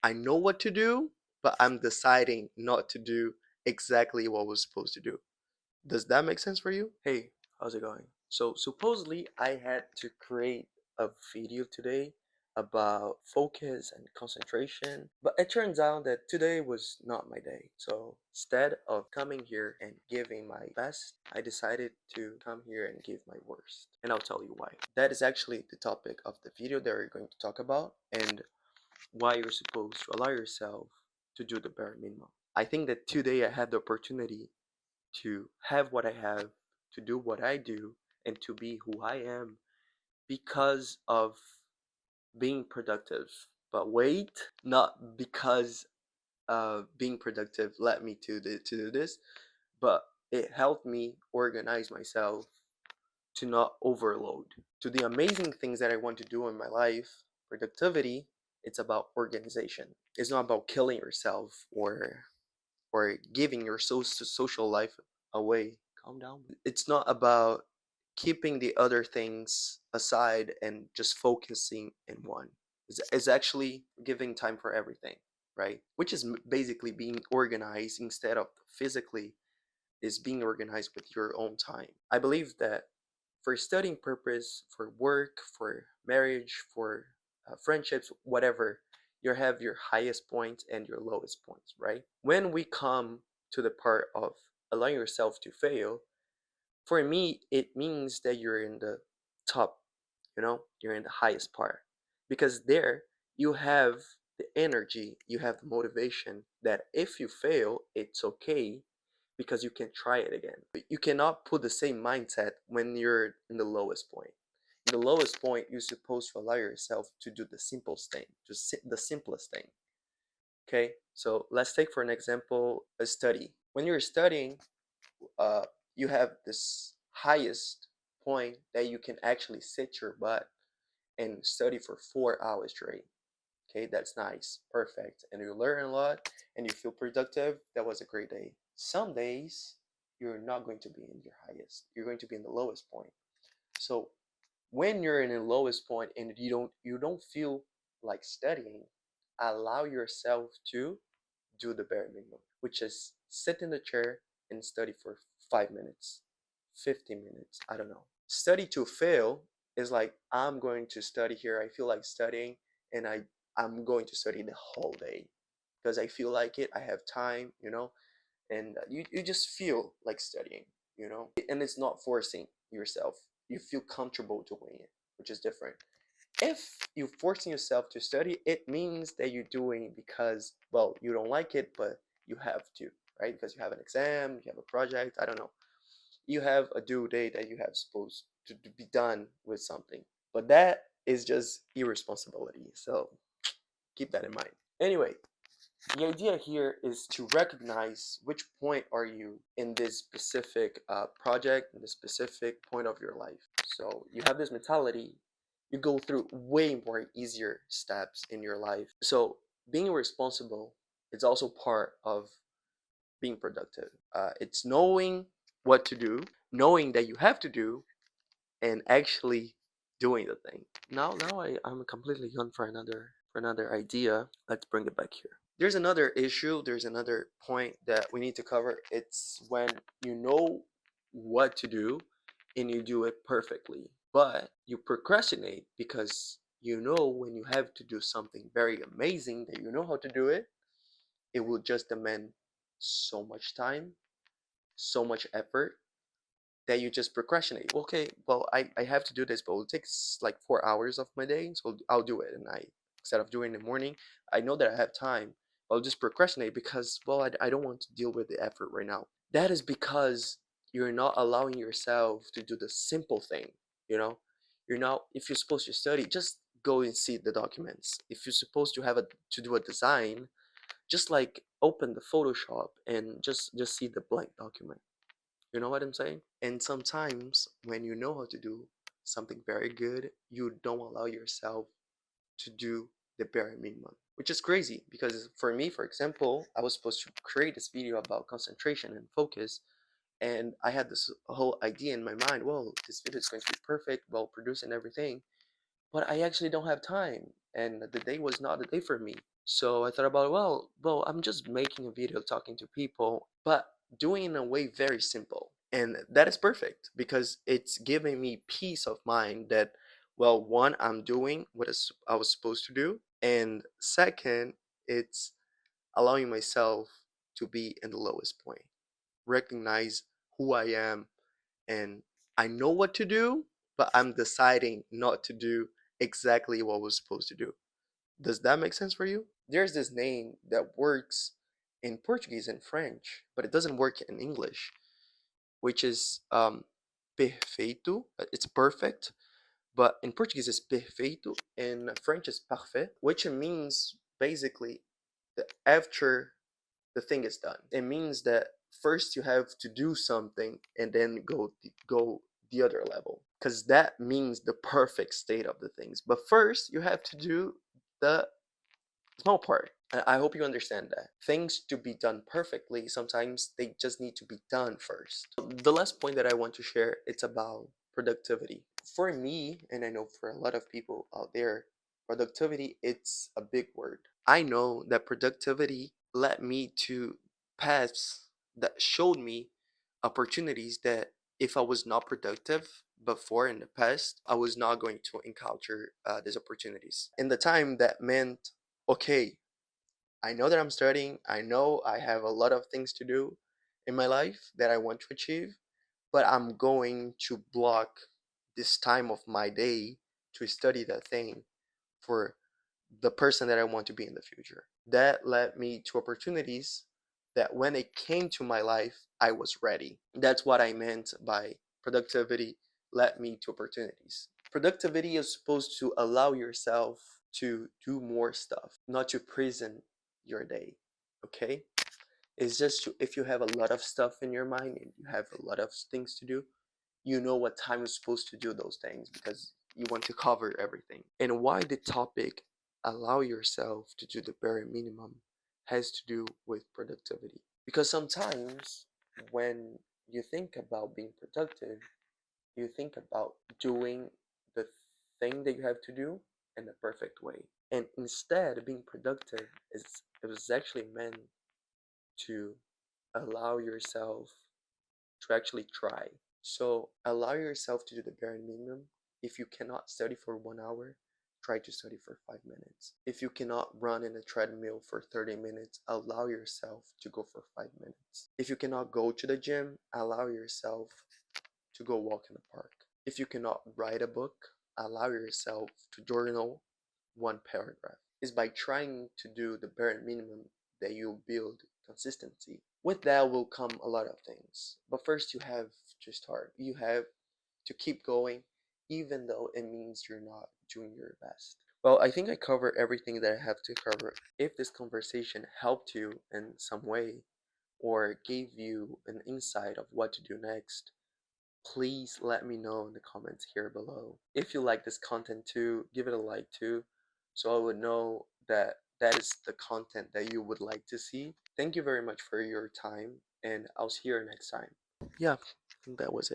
I know what to do, but I'm deciding not to do exactly what I was supposed to do. Does that make sense for you? Hey, how's it going? So supposedly I had to create a video today about focus and concentration, but it turns out that today was not my day. So instead of coming here and giving my best, I decided to come here and give my worst. And I'll tell you why. That is actually the topic of the video that we're going to talk about, and why you're supposed to allow yourself to do the bare minimum. I think that today I had the opportunity to have what I have, to do what I do, and to be who I am because of being productive. But wait, not because being productive led me to do this, but it helped me organize myself to not overload. To the amazing things that I want to do in my life, productivity, it's about organization. It's not about killing yourself or giving your social life away. Calm down. It's not about keeping the other things aside and just focusing in one. It's actually giving time for everything, right? Which is basically being organized instead of physically, is being organized with your own time. I believe that for studying purpose, for work, for marriage, for friendships, whatever, you have your highest points and your lowest points, right? When we come to the part of allowing yourself to fail, for me, it means that you're in the top, you're in the highest part. Because there, you have the energy, you have the motivation that if you fail, it's okay because you can try it again. You cannot put the same mindset when you're in the lowest point. In the lowest point, you're supposed to allow yourself to do the simplest thing, just the simplest thing. Okay, so let's take for an example a study. When you're studying, uh, you have this highest point that you can actually sit your butt and study for 4 hours straight. Okay, that's nice, perfect, and you learn a lot and you feel productive. That was a great day. Some days you're not going to be in your highest, you're going to be in the lowest point. So when you're in the lowest point and you don't feel like studying, allow yourself to do the bare minimum, which is sit in the chair and study for 5 minutes, 50 minutes, I don't know. Study to fail is like, I'm going to study here, I feel like studying, and I'm going to study the whole day because I feel like it, I have time, and you just feel like studying. And it's not forcing yourself, you feel comfortable doing it, which is different. If you're forcing yourself to study, it means that you're doing because, well, you don't like it, but you have to, right? Because you have an exam, you have a project, I don't know. You have a due date that you have supposed to be done with something. But that is just irresponsibility. So keep that in mind. Anyway, the idea here is to recognize which point are you in this specific project, in this specific point of your life. So you have this mentality, you go through way more easier steps in your life. So being responsible is also part of being productive. It's knowing what to do, knowing that you have to do, and actually doing the thing. I'm completely gone for another idea. Let's bring it back here. There's another issue, there's another point that we need to cover. It's when you know what to do and you do it perfectly, but you procrastinate because you know when you have to do something very amazing that you know how to do it, it will just demand so much time, so much effort that you just procrastinate. Okay, well, I have to do this, but it takes like 4 hours of my day, so I'll do it. And instead of doing it in the morning, I know that I have time. I'll just procrastinate because, well, I don't want to deal with the effort right now. That is because you're not allowing yourself to do the simple thing, you know? You're not, if you're supposed to study, just go and see the documents. If you're supposed to to do a design, just like open the Photoshop and just see the blank document. You know what I'm saying? And sometimes when you know how to do something very good, you don't allow yourself to do the bare minimum, which is crazy because for me, for example, I was supposed to create this video about concentration and focus, and I had this whole idea in my mind. Well, this video is going to be perfect, well produced and everything, but I actually don't have time, and the day was not the day for me. So I thought about, well, I'm just making a video talking to people, but doing it in a way very simple. And that is perfect because it's giving me peace of mind that, well, one, I'm doing what I was supposed to do. And second, it's allowing myself to be in the lowest point, recognize who I am, and I know what to do, but I'm deciding not to do exactly what I was supposed to do. Does that make sense for you? There's this name that works in Portuguese and French, but it doesn't work in English, which is perfeito. It's perfect, but in Portuguese it's perfeito, in French it's parfait, which means basically that after the thing is done. It means that first you have to do something and then go the other level, because that means the perfect state of the things. But first you have to do the small part. I hope you understand that. Things to be done perfectly, sometimes they just need to be done first. The last point that I want to share, it's about productivity. For me, and I know for a lot of people out there, productivity, it's a big word. I know that productivity led me to paths that showed me opportunities that if I was not productive before in the past, I was not going to encounter these opportunities. In the time that meant, okay, I know that I'm studying, I know I have a lot of things to do in my life that I want to achieve, but I'm going to block this time of my day to study that thing for the person that I want to be in the future. That led me to opportunities that when it came to my life, I was ready. That's what I meant by productivity led me to opportunities. Productivity is supposed to allow yourself to do more stuff, not to prison your day. Okay? It's just to, if you have a lot of stuff in your mind and you have a lot of things to do, you know what time you're supposed to do those things because you want to cover everything. And why the topic allow yourself to do the bare minimum has to do with productivity. Because sometimes when you think about being productive, you think about doing the thing that you have to do in the perfect way. And instead, being productive is it was actually meant to allow yourself to actually try. So allow yourself to do the bare minimum. If you cannot study for 1 hour, try to study for 5 minutes. If you cannot run in a treadmill for 30 minutes, allow yourself to go for 5 minutes. If you cannot go to the gym, allow yourself to go walk in the park. If you cannot write a book, allow yourself to journal one paragraph. It's by trying to do the bare minimum that you build consistency. With that will come a lot of things. But first, you have to start. You have to keep going, even though it means you're not doing your best. Well, I think I covered everything that I have to cover. If this conversation helped you in some way or gave you an insight of what to do next, please let me know in the comments here below. If you like this content too, give it a like too, so I would know that that is the content that you would like to see. Thank you very much for your time, and I'll see you next time. Yeah, I think that was it.